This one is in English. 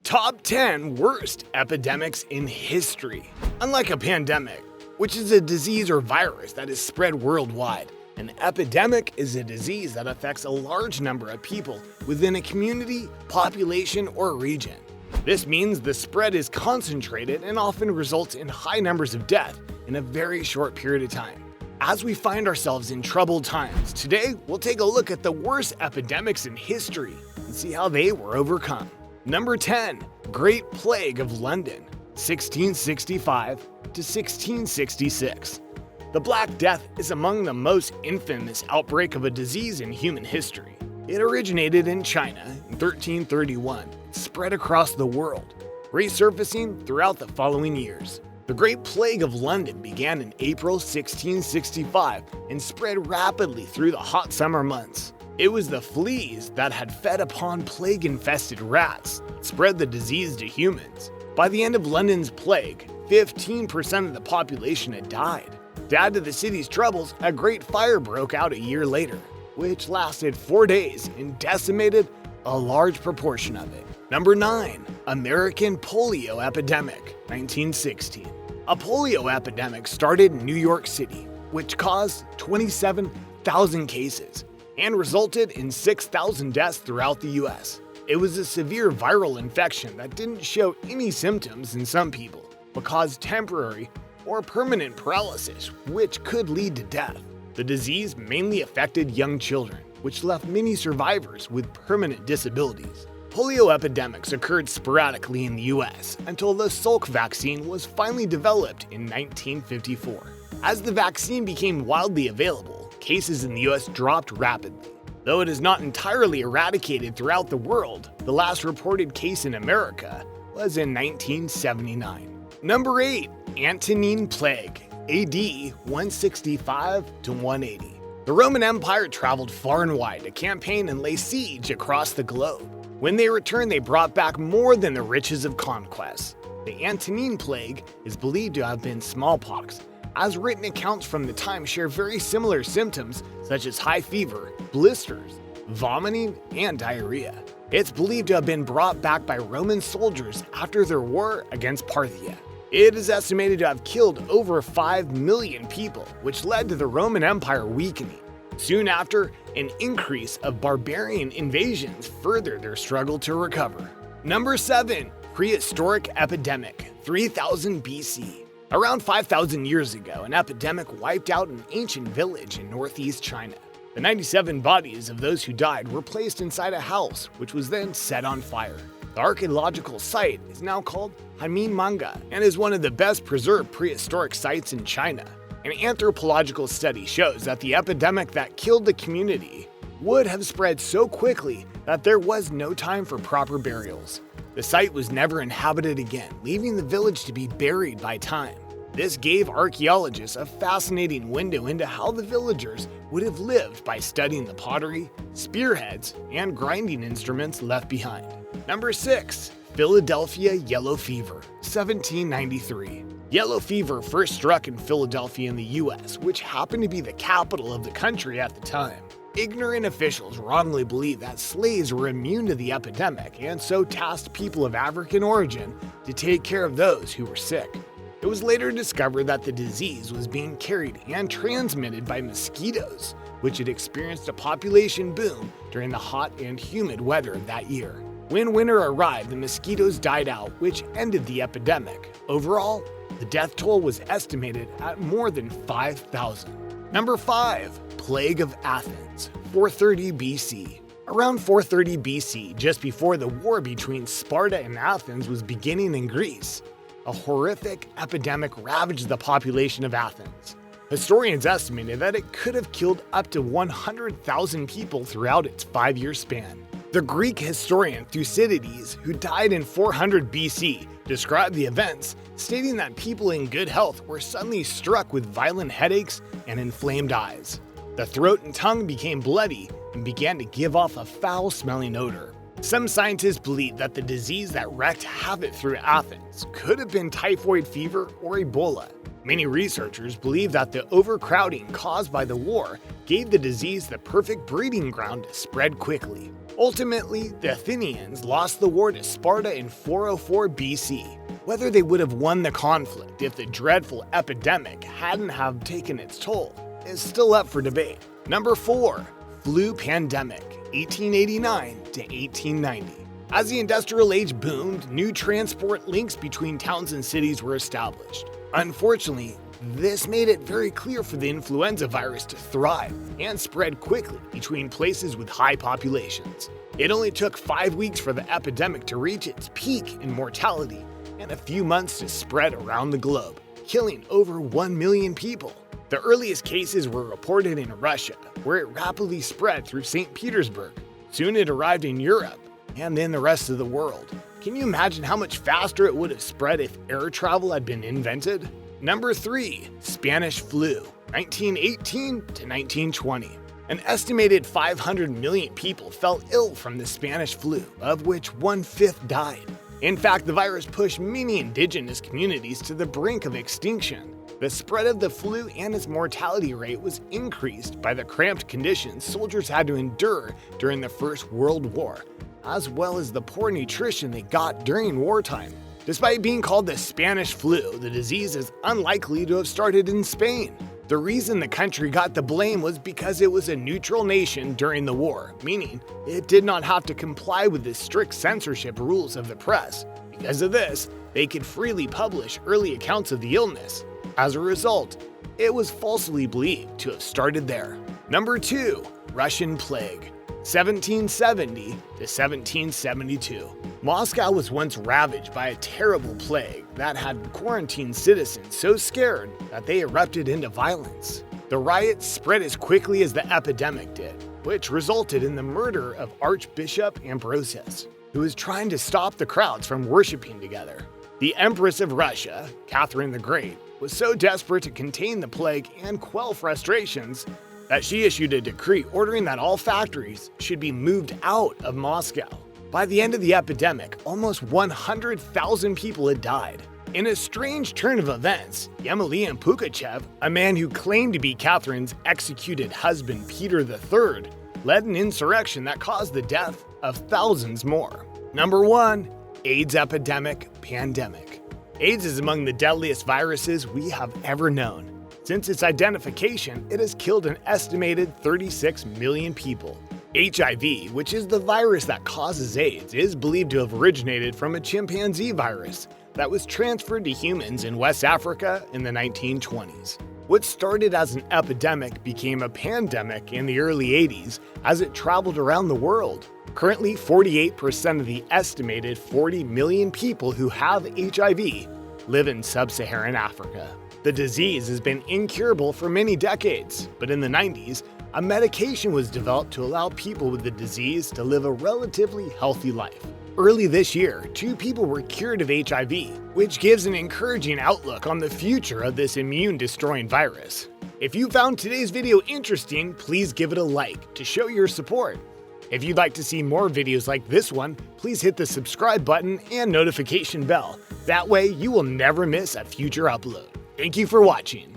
Top 10 Worst Epidemics in History. Unlike a pandemic, which is a disease or virus that is spread worldwide, an epidemic is a disease that affects a large number of people within a community, population, or region. This means the spread is concentrated and often results in high numbers of death in a very short period of time. As we find ourselves in troubled times, today we'll take a look at the worst epidemics in history and see how they were overcome. Number 10. Great Plague of London, 1665 to 1666. The Black Death is among the most infamous outbreak of a disease in human history. It originated in China in 1331 and spread across the world, resurfacing throughout the following years. The Great Plague of London began in April 1665 and spread rapidly through the hot summer months. It was the fleas that had fed upon plague-infested rats that spread the disease to humans. By the end of London's plague, 15% of the population had died. To add to the city's troubles, a great fire broke out a year later, which lasted 4 days and decimated a large proportion of it. Number 9. American Polio Epidemic, 1916. A polio epidemic started in New York City, which caused 27,000 cases and resulted in 6,000 deaths throughout the US. It was a severe viral infection that didn't show any symptoms in some people, but caused temporary or permanent paralysis, which could lead to death. The disease mainly affected young children, which left many survivors with permanent disabilities. Polio epidemics occurred sporadically in the US until the Salk vaccine was finally developed in 1954. As the vaccine became widely available, cases in the US dropped rapidly. Though it is not entirely eradicated throughout the world, the last reported case in America was in 1979. Number 8. Antonine Plague, AD 165 to 180. The Roman Empire traveled far and wide to campaign and lay siege across the globe. When they returned, they brought back more than the riches of conquest. The Antonine Plague is believed to have been smallpox, as written accounts from the time share very similar symptoms such as high fever, blisters, vomiting, and diarrhea. It's believed to have been brought back by Roman soldiers after their war against Parthia. It is estimated to have killed over 5 million people, which led to the Roman Empire weakening. Soon after, an increase of barbarian invasions furthered their struggle to recover. Number 7. Prehistoric Epidemic, 3000 BC. Around 5,000 years ago, an epidemic wiped out an ancient village in northeast China. The 97 bodies of those who died were placed inside a house, which was then set on fire. The archaeological site is now called Manga and is one of the best preserved prehistoric sites in China. An anthropological study shows that the epidemic that killed the community would have spread so quickly that there was no time for proper burials. The site was never inhabited again, leaving the village to be buried by time. This gave archaeologists a fascinating window into how the villagers would have lived by studying the pottery, spearheads, and grinding instruments left behind. Number 6. Philadelphia Yellow Fever, 1793. Yellow fever first struck in Philadelphia in the US, which happened to be the capital of the country at the time. Ignorant officials wrongly believed that slaves were immune to the epidemic and so tasked people of African origin to take care of those who were sick. It was later discovered that the disease was being carried and transmitted by mosquitoes, which had experienced a population boom during the hot and humid weather of that year. When winter arrived, the mosquitoes died out, which ended the epidemic. Overall, the death toll was estimated at more than 5,000. Number 5. Plague of Athens, 430 BC. Around 430 BC, just before the war between Sparta and Athens was beginning in Greece, a horrific epidemic ravaged the population of Athens. Historians estimated that it could have killed up to 100,000 people throughout its 5-year span. The Greek historian Thucydides, who died in 400 BC, described the events, stating that people in good health were suddenly struck with violent headaches and inflamed eyes. The throat and tongue became bloody and began to give off a foul-smelling odor. Some scientists believe that the disease that wreaked havoc through Athens could have been typhoid fever or Ebola. Many researchers believe that the overcrowding caused by the war gave the disease the perfect breeding ground to spread quickly. Ultimately, the Athenians lost the war to Sparta in 404 BC. Whether they would have won the conflict if the dreadful epidemic hadn't have taken its toll is still up for debate. Number 4. Flu Pandemic, 1889 to 1890. As the industrial age boomed, new transport links between towns and cities were established. Unfortunately, this made it very clear for the influenza virus to thrive and spread quickly between places with high populations. It only took 5 weeks for the epidemic to reach its peak in mortality and a few months to spread around the globe, killing over 1 million people. The earliest cases were reported in Russia, where it rapidly spread through St. Petersburg. Soon it arrived in Europe, and then the rest of the world. Can you imagine how much faster it would have spread if air travel had been invented? Number 3. Spanish Flu, 1918 to 1920. An estimated 500 million people fell ill from the Spanish flu, of which 1/5 died. In fact, the virus pushed many indigenous communities to the brink of extinction. The spread of the flu and its mortality rate was increased by the cramped conditions soldiers had to endure during the First World War, as well as the poor nutrition they got during wartime. Despite being called the Spanish flu, the disease is unlikely to have started in Spain. The reason the country got the blame was because it was a neutral nation during the war, meaning it did not have to comply with the strict censorship rules of the press. Because of this, they could freely publish early accounts of the illness. As a result, it was falsely believed to have started there. Number 2. Russian Plague, 1770 to 1772. Moscow was once ravaged by a terrible plague that had quarantined citizens so scared that they erupted into violence. The riots spread as quickly as the epidemic did, which resulted in the murder of Archbishop Ambrosius, who was trying to stop the crowds from worshiping together. The Empress of Russia, Catherine the Great, was so desperate to contain the plague and quell frustrations that she issued a decree ordering that all factories should be moved out of Moscow. By the end of the epidemic, almost 100,000 people had died. In a strange turn of events, Yemelyan Pugachev, a man who claimed to be Catherine's executed husband Peter III, led an insurrection that caused the death of thousands more. Number 1. AIDS epidemic pandemic. AIDS is among the deadliest viruses we have ever known. Since its identification, it has killed an estimated 36 million people. HIV, which is the virus that causes AIDS, is believed to have originated from a chimpanzee virus that was transferred to humans in West Africa in the 1920s. What started as an epidemic became a pandemic in the early 80s as it traveled around the world. Currently, 48% of the estimated 40 million people who have HIV live in sub-Saharan Africa. The disease has been incurable for many decades, but in the 90s, a medication was developed to allow people with the disease to live a relatively healthy life. Early this year, 2 people were cured of HIV, which gives an encouraging outlook on the future of this immune-destroying virus. If you found today's video interesting, please give it a like to show your support. If you'd like to see more videos like this one, please hit the subscribe button and notification bell. That way, you will never miss a future upload. Thank you for watching.